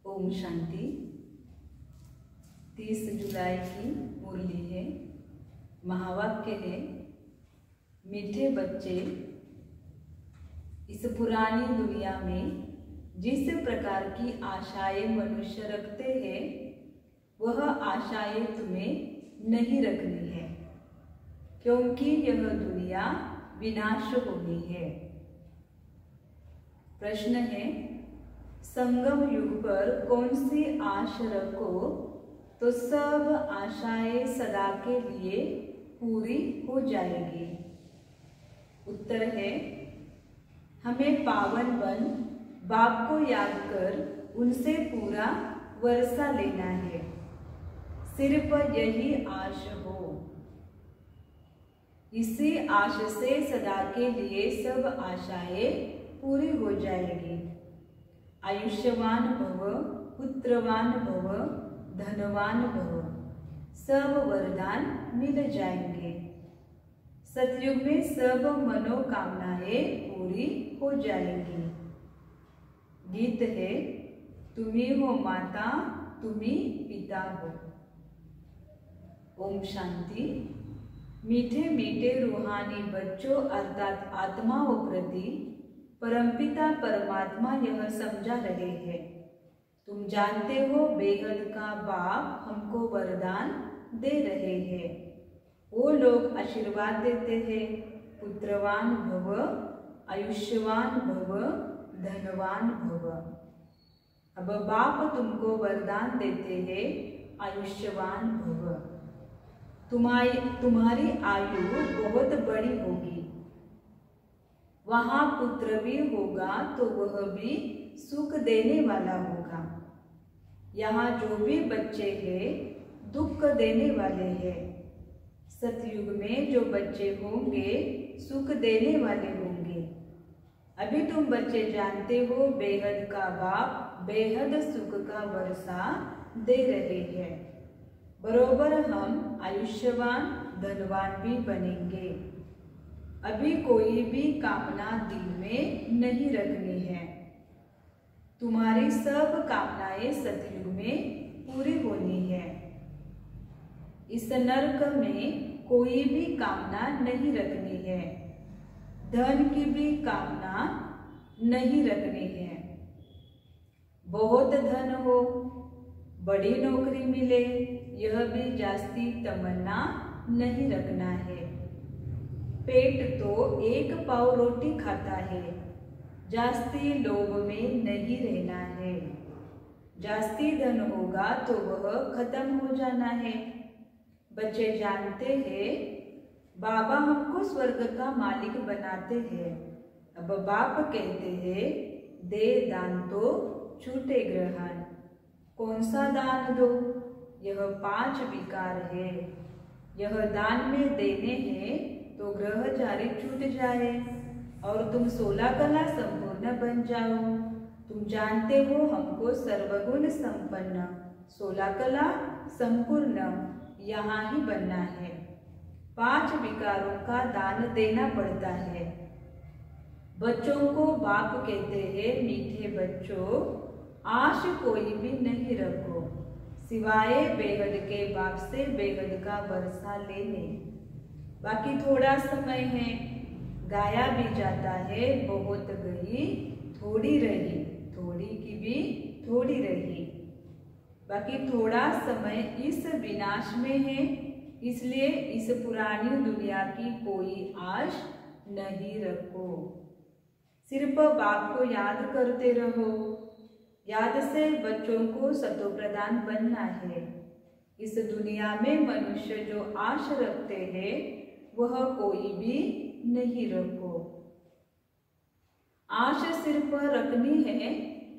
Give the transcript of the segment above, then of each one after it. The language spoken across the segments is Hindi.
ओम शांति। 30 जुलाई की मुरली है। महावाक्य है, मीठे बच्चे, इस पुरानी दुनिया में जिस प्रकार की आशाएं मनुष्य रखते हैं वह आशाएं तुम्हें नहीं रखनी है, क्योंकि यह दुनिया विनाश होनी है। प्रश्न है, संगम युग पर कौन सी आश रखो तो सब आशाएं सदा के लिए पूरी हो जाएगी? उत्तर है, हमें पावन बन बाप को याद कर उनसे पूरा वर्षा लेना है। सिर्फ यही आश हो। इसी आश से सदा के लिए सब आशाएं पूरी हो जाएगी। आयुष्यवान भव, पुत्रवान भव, धनवान भव, सब वरदान मिल जाएंगे। सतयुग में सब मनोकामनाएं पूरी हो जाएंगी। गीत है, तुम्ही हो माता, तुम्ही पिता हो। ओम शांति। मीठे मीठे रूहानी बच्चों अर्थात आत्माओं प्रति परमपिता परमात्मा यह समझा रहे हैं, तुम जानते हो बेहद का बाप हमको वरदान दे रहे हैं। वो लोग आशीर्वाद देते हैं, पुत्रवान भव, आयुष्यवान भव, धनवान भव। अब बाप तुमको वरदान देते हैं, आयुष्यवान भव। तुम्हारी आयु बहुत बड़ी होगी। वहाँ पुत्र भी होगा तो वह भी सुख देने वाला होगा। यहाँ जो भी बच्चे हैं दुख देने वाले हैं। सतयुग में जो बच्चे होंगे सुख देने वाले होंगे। अभी तुम बच्चे जानते हो बेहद का बाप बेहद सुख का वर्षा दे रहे हैं। बरोबर हम आयुष्यवान धनवान भी बनेंगे। अभी कोई भी कामना दिल में नहीं रखनी है। तुम्हारी सब कामनाएं सतयुग में पूरी होनी है। इस नरक में कोई भी कामना नहीं रखनी है। धन की भी कामना नहीं रखनी है। बहुत धन हो, बड़ी नौकरी मिले, यह भी जास्ती तमन्ना नहीं रखना है। पेट तो एक पाव रोटी खाता है, जास्ती लोभ में नहीं रहना है। जास्ती धन होगा तो वह खत्म हो जाना है। बच्चे जानते हैं बाबा हमको स्वर्ग का मालिक बनाते हैं। अब बाप कहते हैं दे दान तो छूटे ग्रहण। कौन सा दान दो? यह 5 विकार है। यह दान में देने हैं तो ग्रह जारी छूट जाए और तुम 16 कला संपूर्ण बन जाओ। तुम जानते हो हमको सर्वगुण संपन्न 16 कला संपूर्ण यहाँ ही बनना है। 5 विकारों का दान देना पड़ता है। बच्चों को बाप कहते हैं मीठे बच्चों, आश कोई भी नहीं रखो सिवाय बेहद के बाप से बेहद का वर्षा लेने। बाकी थोड़ा समय है, गाया भी जाता है, बहुत गई थोड़ी रही, थोड़ी की भी थोड़ी रही। बाकी थोड़ा समय इस विनाश में है, इसलिए इस पुरानी दुनिया की कोई आश नहीं रखो। सिर्फ बाप को याद करते रहो। याद से बच्चों को सतो प्रदान बनना है। इस दुनिया में मनुष्य जो आश रखते हैं वह कोई भी नहीं रखो। आश सिर्फ रखनी है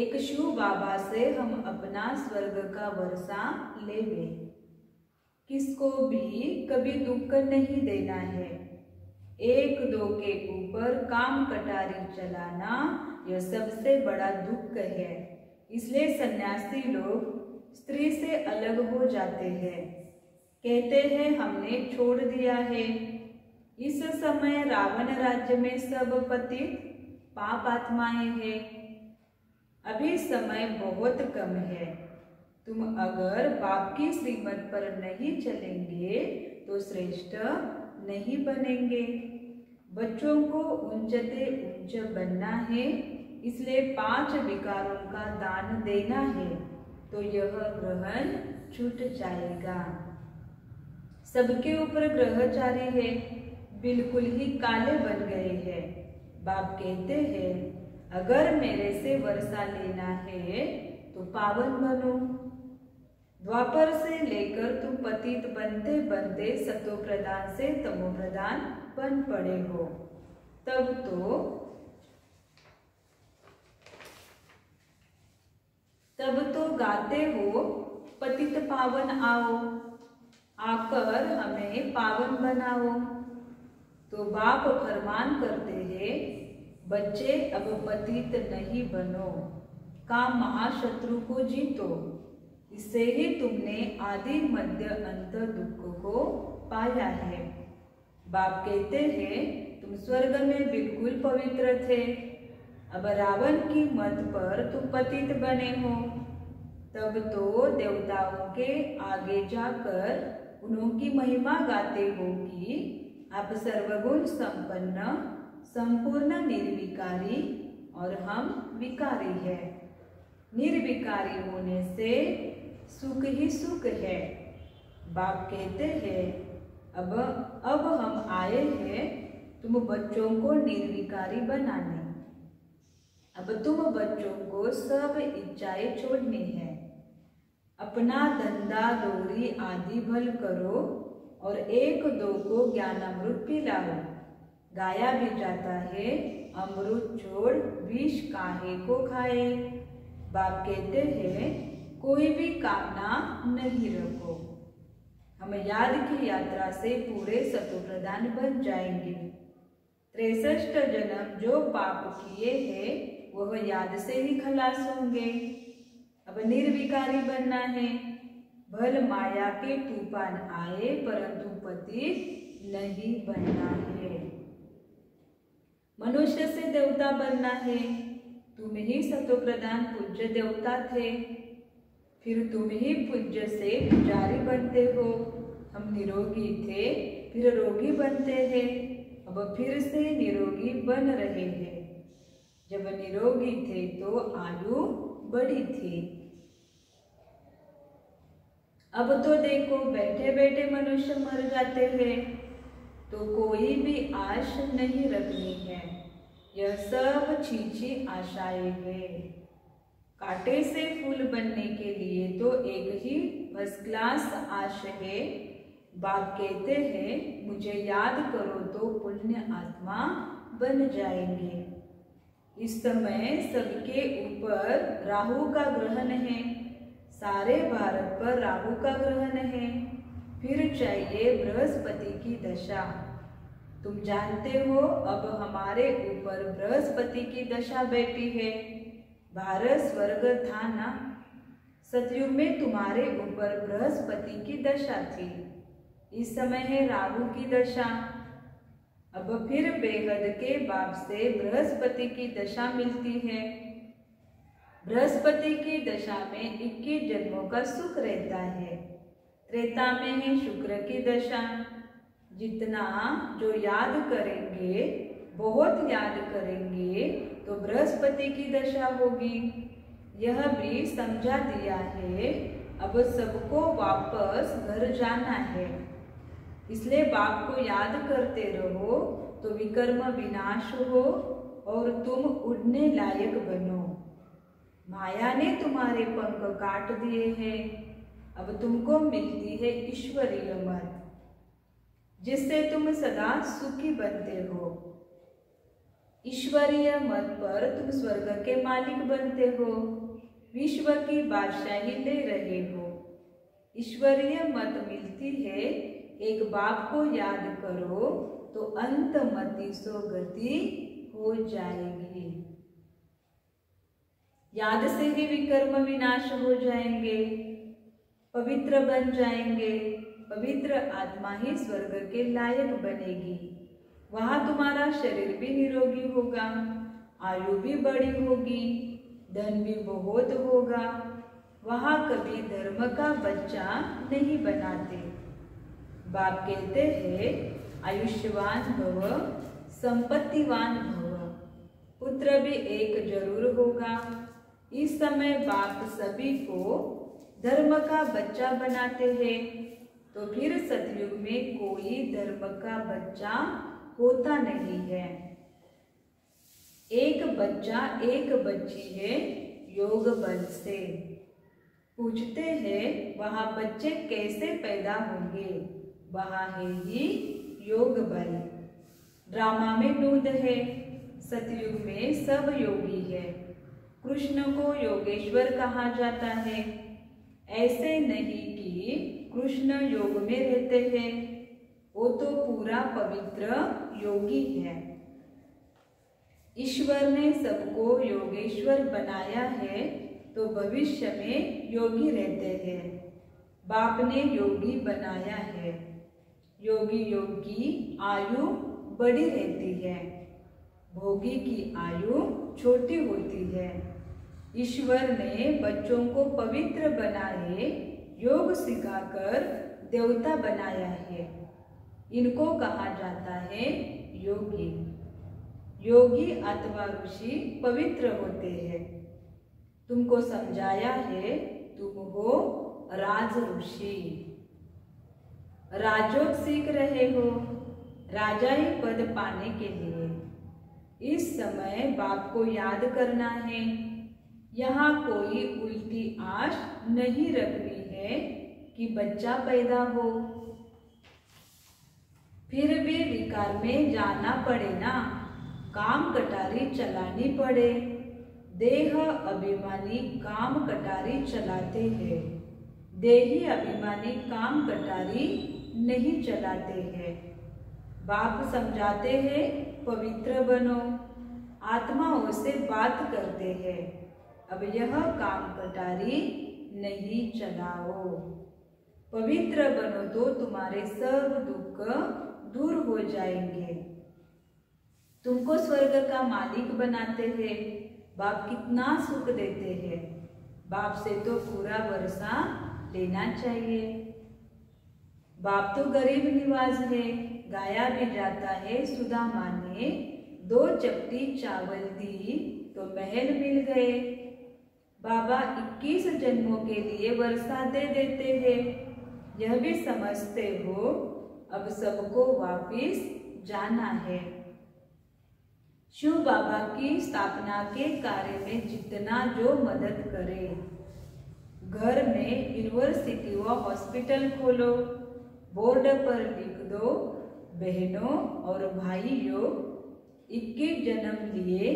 एक शिव बाबा से हम अपना स्वर्ग का वर्षा लेवे। किसको भी कभी दुख नहीं देना है। 1-2 के ऊपर काम कटारी चलाना यह सबसे बड़ा दुख है। इसलिए सन्यासी लोग स्त्री से अलग हो जाते हैं। कहते हैं हमने छोड़ दिया है। इस समय रावण राज्य में सब पतित पाप आत्माएं हैं। अभी समय बहुत कम है। तुम अगर बाप की श्रीमत पर नहीं चलेंगे तो श्रेष्ठ नहीं बनेंगे। बच्चों को ऊंचते ऊंच बनना है, इसलिए 5 विकारों का दान देना है, तो यह ग्रहण छूट जाएगा। सबके ऊपर ग्रहचारी है, बिल्कुल ही काले बन गए हैं। बाप कहते हैं, अगर मेरे से वर्षा लेना है तो पावन बनो। द्वापर से लेकर तुम पतित बनते बनते सतो प्रधान से तमो प्रधान बन पड़े हो। तब तो गाते हो, पतित पावन आओ, आकर हमें पावन बनाओ। तो बाप फरमान करते हैं, बच्चे अब पतित नहीं बनो, काम महाशत्रु को जीतो। इससे ही तुमने आदि मध्य अंत दुख को पाया है। बाप कहते हैं, तुम स्वर्ग में बिल्कुल पवित्र थे, अब रावण की मत पर तुम पतित बने हो। तब तो देवताओं के आगे जाकर उनकी महिमा गाते हो कि आप सर्वगुण संपन्न, संपूर्ण निर्विकारी और हम विकारी है। निर्विकारी होने से सुख ही सुख है। बाप कहते हैं, अब हम आए हैं तुम बच्चों को निर्विकारी बनाने। अब तुम बच्चों को सब इच्छाएं छोड़नी है। अपना धंधा दौरी आदि भल करो और 1-2 को ज्ञानामृत पिलाओ। गाया भी जाता है, अमृत छोड़ विष काहे को खाए। बाप कहते हैं, कोई भी कामना नहीं रखो। हम याद की यात्रा से पूरे सतो प्रधान बन जाएंगे। 63 जन्म जो पाप किए हैं वह याद से ही खलास होंगे। अब निर्विकारी बनना है। भल माया के तूफान आए परंतु पतित नहीं बनना है। मनुष्य से देवता बनना है। तुम ही सतो प्रधान पूज्य देवता थे, फिर तुम ही पूज्य से पुजारी बनते हो। हम निरोगी थे, फिर रोगी बनते हैं, अब फिर से निरोगी बन रहे हैं। जब निरोगी थे तो आयु बड़ी थी। अब तो देखो, बैठे बैठे मनुष्य मर जाते हैं, तो कोई भी आश नहीं रखनी है। यह सब छीछी आशाएं हैं। कांटे से फूल बनने के लिए तो एक ही फर्स्ट क्लास आश है। बाप कहते हैं, मुझे याद करो तो पुण्य आत्मा बन जाएंगे। इस समय सबके ऊपर राहु का ग्रहण है। सारे भारत पर राहु का ग्रहण है। फिर चाहिए बृहस्पति की दशा। तुम जानते हो, अब हमारे ऊपर बृहस्पति की दशा बैठी है। भारत स्वर्ग था ना, सतयुग में तुम्हारे ऊपर बृहस्पति की दशा थी। इस समय है राहु की दशा। अब फिर बेहद के बाप से बृहस्पति की दशा मिलती है। बृहस्पति की दशा में 21 जन्मों का सुख रहता है। त्रेता में है शुक्र की दशा। जितना जो याद करेंगे, बहुत याद करेंगे, तो बृहस्पति की दशा होगी। यह भी समझा दिया है। अब सबको वापस घर जाना है, इसलिए बाप को याद करते रहो तो विकर्म विनाश हो और तुम उड़ने लायक बनो। माया ने तुम्हारे पंख काट दिए हैं। अब तुमको मिलती है ईश्वरीय मत, जिससे तुम सदा सुखी बनते हो। ईश्वरीय मत पर तुम स्वर्ग के मालिक बनते हो, विश्व की बादशाही ले रहे हो। ईश्वरीय मत मिलती है। एक बाप को याद करो तो अंत मति सो गति हो जाएगी। याद से ही विकर्म विनाश हो जाएंगे, पवित्र बन जाएंगे। पवित्र आत्मा ही स्वर्ग के लायक बनेगी। वहां तुम्हारा शरीर भी निरोगी होगा, आयु भी बड़ी होगी, धन भी बहुत होगा, वहाँ कभी धर्म का बच्चा नहीं बनाते। बाप कहते हैं आयुष्यवान भव, संपत्तिवान भव, पुत्र भी एक जरूर होगा। इस समय बाप सभी को धर्म का बच्चा बनाते हैं, तो फिर सतयुग में कोई धर्म का बच्चा होता नहीं है। एक बच्चा एक बच्ची है योग बल से। पूछते हैं वहाँ बच्चे कैसे पैदा होंगे? वहाँ है ही योग बल। ड्रामा में नूद है, सतयुग में सब योगी है। कृष्ण को योगेश्वर कहा जाता है। ऐसे नहीं कि कृष्ण योग में रहते हैं, वो तो पूरा पवित्र योगी है। ईश्वर ने सबको योगेश्वर बनाया है, तो भविष्य में योगी रहते हैं। बाप ने योगी बनाया है। योगी योग की आयु बड़ी रहती है, भोगी की आयु छोटी होती है। ईश्वर ने बच्चों को पवित्र बनाए, योग सिखाकर देवता बनाया है। इनको कहा जाता है योगी। योगी अथवा ऋषि पवित्र होते हैं। तुमको समझाया है तुम हो राज ऋषि। राजयोग सीख रहे हो राजाई पद पाने के लिए। इस समय बाप को याद करना है। यहाँ कोई उल्टी आश नहीं रखनी है कि बच्चा पैदा हो। फिर भी विकार में जाना पड़े ना, काम कटारी चलानी पड़े। देह अभिमानी काम कटारी चलाते हैं, देही अभिमानी काम कटारी नहीं चलाते हैं। बाप समझाते हैं पवित्र बनो, आत्माओं से बात करते हैं। अब यह काम कटारी नहीं चलाओ। पवित्र बनो तो तुम्हारे सब दुख दूर हो जाएंगे। तुमको स्वर्ग का मालिक बनाते हैं। बाप कितना सुख देते हैं। बाप से तो पूरा वर्षा लेना चाहिए। बाप तो गरीब निवाज है, गाया भी जाता है। सुदामा ने 2 चपटी चावल दी तो महल मिल गए। बाबा 21 जन्मों के लिए वर्षा दे देते हैं। यह भी समझते हो अब सबको वापिस जाना है। शिव बाबा की स्थापना के कार्य में जितना जो मदद करे, घर में यूनिवर्सिटी व हॉस्पिटल खोलो, बोर्ड पर लिख दो बहनों और भाइयों 21 जन्म लिए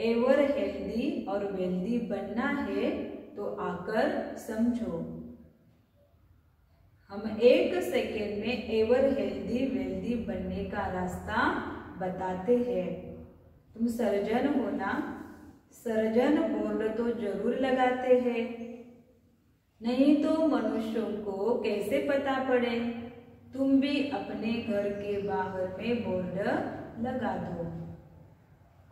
एवर हेल्दी और वेल्दी बनना है तो आकर समझो। हम 1 सेकेंड में एवर हेल्दी वेल्दी बनने का रास्ता बताते हैं। तुम सर्जन हो ना, सर्जन बोर्ड तो जरूर लगाते हैं, नहीं तो मनुष्यों को कैसे पता पड़े। तुम भी अपने घर के बाहर में बोर्ड लगा दो।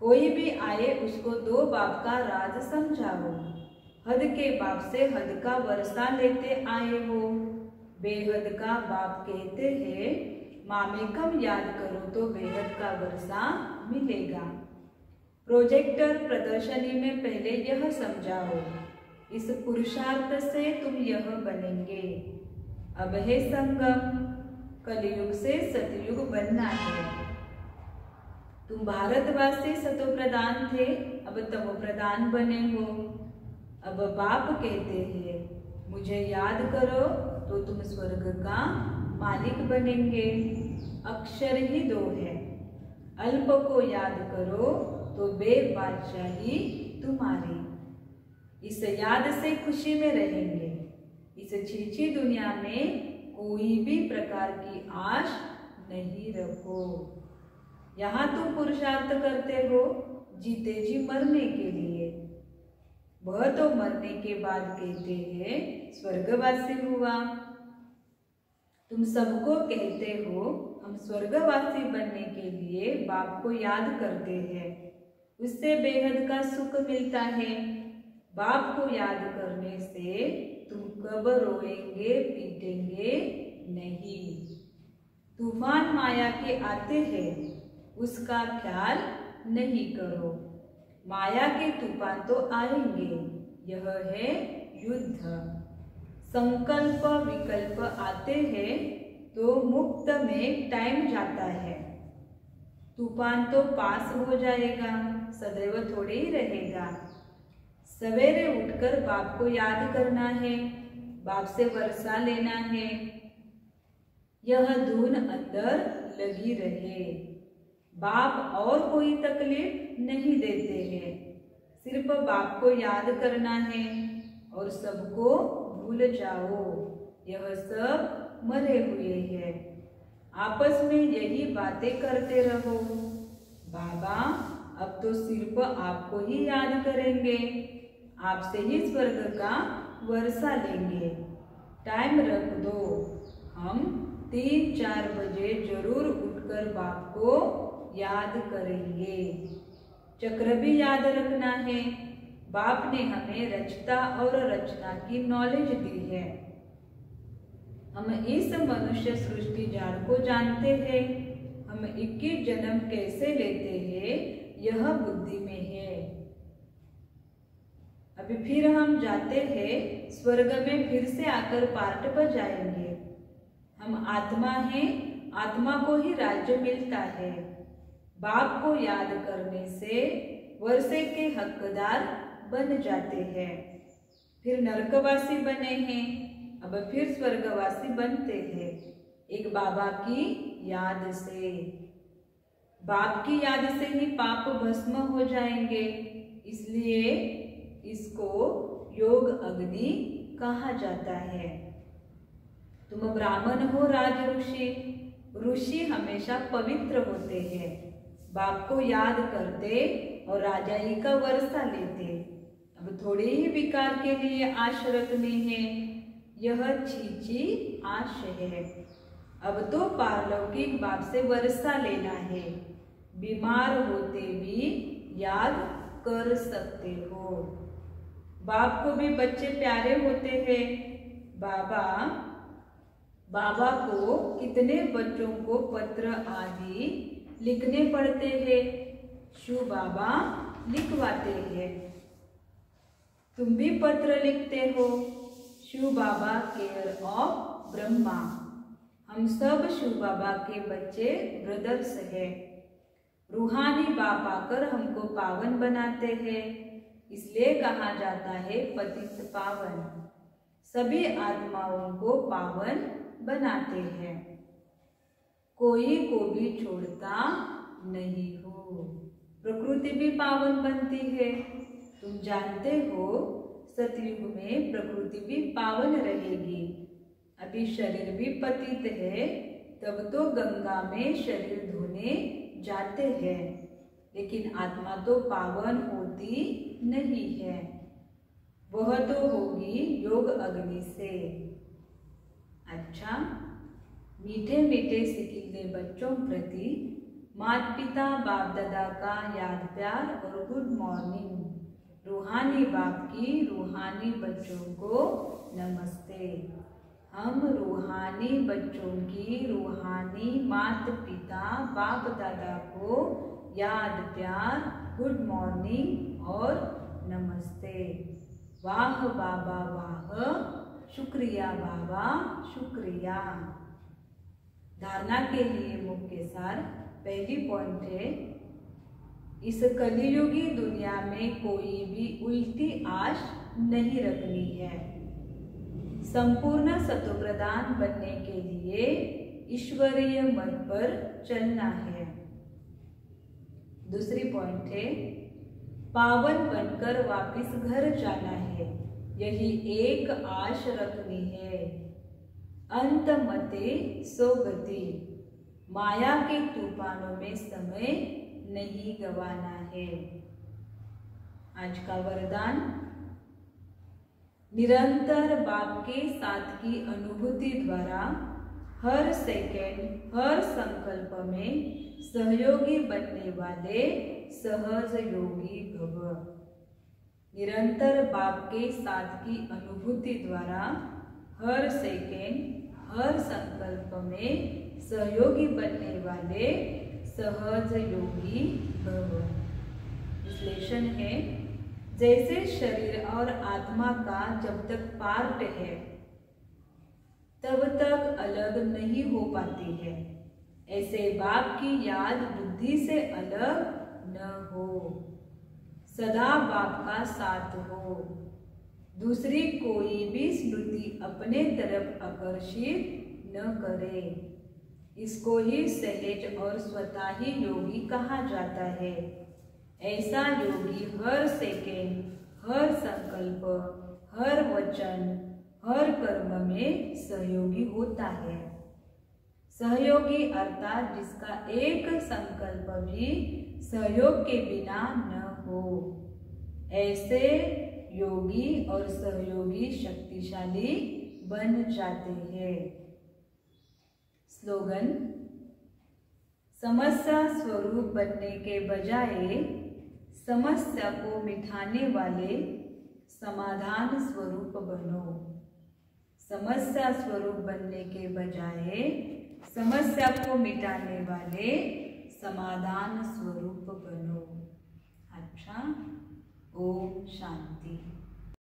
कोई भी आए उसको 2 बाप का राज समझाओ। हद के बाप से हद का वर्षा लेते आए हो। बेहद का बाप कहते हैं मामेकम याद करो तो बेहद का वर्षा मिलेगा। प्रोजेक्टर प्रदर्शनी में पहले यह समझाओ, इस पुरुषार्थ से तुम यह बनेंगे। अब है संगम, कलयुग से सतयुग बनना है। तुम भारतवासी सतो प्रधान थे, अब तमो प्रधान बने हो। अब बाप कहते हैं मुझे याद करो तो तुम स्वर्ग का मालिक बनेंगे। अक्षर ही 2 है, अल्प को याद करो तो बेबादशाही तुम्हारी। इस याद से खुशी में रहेंगे। इस छीछी दुनिया में कोई भी प्रकार की आश नहीं रखो। यहाँ तुम पुरुषार्थ करते हो जीते जी मरने के लिए। वह तो मरने के बाद कहते हैं स्वर्गवासी हुआ। तुम सबको कहते हो हम स्वर्गवासी बनने के लिए बाप को याद करते हैं, उससे बेहद का सुख मिलता है। बाप को याद करने से तुम कब रोएंगे पीटेंगे नहीं। तूफान माया के आते हैं, उसका ख्याल नहीं करो। माया के तूफान तो आएंगे, यह है युद्ध। संकल्प विकल्प आते हैं तो मुक्त में टाइम जाता है। तूफान तो पास हो जाएगा, सदैव थोड़े ही रहेगा। सवेरे उठकर बाप को याद करना है, बाप से वर्षा लेना है। यह धुन अंदर लगी रहे। बाप और कोई तकलीफ नहीं देते हैं, सिर्फ बाप को याद करना है और सबको भूल जाओ। यह सब मरे हुए हैं। आपस में यही बातें करते रहो। बाबा अब तो सिर्फ आपको ही याद करेंगे, आपसे ही स्वर्ग का वर्षा लेंगे। टाइम रख दो, हम 3-4 बजे जरूर उठकर बाप को याद करेंगे। चक्र भी याद रखना है। बाप ने हमें रचता और रचना की नॉलेज दी है। हम इस मनुष्य सृष्टि जाल को जानते हैं। हम 21 जन्म कैसे लेते हैं, यह बुद्धि में है। अभी फिर हम जाते हैं स्वर्ग में, फिर से आकर पार्ट पर जाएंगे। हम आत्मा हैं, आत्मा को ही राज्य मिलता है। बाप को याद करने से वर्षे के हकदार बन जाते हैं। फिर नरकवासी बने हैं, अब फिर स्वर्गवासी बनते हैं, एक बाबा की याद से। बाप की याद से ही पाप भस्म हो जाएंगे, इसलिए इसको योग अग्नि कहा जाता है। तुम ब्राह्मण हो राज ऋषि, ऋषि हमेशा पवित्र होते हैं। बाप को याद करते और राजाई का वर्षा लेते। अब थोड़े ही विकार के लिए आश रखनी है, यह छीछी आश है। अब तो पारलौकिक बाप से वर्षा लेना है। बीमार होते भी याद कर सकते हो। बाप को भी बच्चे प्यारे होते हैं। बाबा को कितने बच्चों को पत्र आदि लिखने पड़ते हैं, शिव बाबा लिखवाते हैं। तुम भी पत्र लिखते हो। शिव बाबा केयर ऑफ ब्रह्मा। हम सब शिव बाबा के बच्चे ब्रदर्स हैं। रूहानी बाप आकर हमको पावन बनाते हैं, इसलिए कहा जाता है पतित पावन। सभी आत्माओं को पावन बनाते हैं, कोई को भी छोड़ता नहीं हो। प्रकृति भी पावन बनती है। तुम जानते हो सतयुग में प्रकृति भी पावन रहेगी। अभी शरीर भी पतित है, तब तो गंगा में शरीर धोने जाते हैं, लेकिन आत्मा तो पावन होती नहीं है। वह तो होगी योग अग्नि से। अच्छा, मीठे मीठे सिकिले बच्चों प्रति माता पिता बाप दादा का याद प्यार और गुड मॉर्निंग। रूहानी बाप की रूहानी बच्चों को नमस्ते। हम रूहानी बच्चों की रूहानी माता पिता बाप दादा को याद प्यार, गुड मॉर्निंग और नमस्ते। वाह बाबा वाह, शुक्रिया बाबा शुक्रिया। धारणा के लिए मुख्य सार पहली पॉइंट है, इस कलियुगी दुनिया में कोई भी उल्टी आश नहीं रखनी है। संपूर्ण सतोप्रधान बनने के लिए ईश्वरीय मत पर चलना है। दूसरी पॉइंट है, पावन बनकर वापस घर जाना है, यही एक आश रखनी है। अंत मते सो गति, माया के तूफानों में समय नहीं गवाना है। आज का वरदान, निरंतर बाप के साथ की अनुभूति द्वारा हर सेकंड हर संकल्प में सहयोगी बनने वाले सहज योगी भव। निरंतर बाप के साथ की अनुभूति द्वारा हर सेकेंड हर संकल्प में सहयोगी बनने वाले सहज योगी भव। विश्लेषण है, जैसे शरीर और आत्मा का जब तक पार्ट है तब तक अलग नहीं हो पाती है, ऐसे बाप की याद बुद्धि से अलग न हो, सदा बाप का साथ हो, दूसरी कोई भी स्मृति अपने तरफ आकर्षित न करे। इसको ही सहज और स्वतः ही योगी कहा जाता है। ऐसा योगी हर सेकेंड, हर संकल्प, हर वचन, हर कर्म में सहयोगी होता है। सहयोगी अर्थात जिसका एक संकल्प भी सहयोग के बिना न हो। ऐसे योगी और सहयोगी शक्तिशाली बन जाते हैं। स्लोगन, समस्या स्वरूप बनने के बजाय समस्या को मिटाने वाले समाधान स्वरूप बनो। समस्या स्वरूप बनने के बजाय समस्या को मिटाने वाले समाधान स्वरूप बनो। अच्छा, ओम शांति।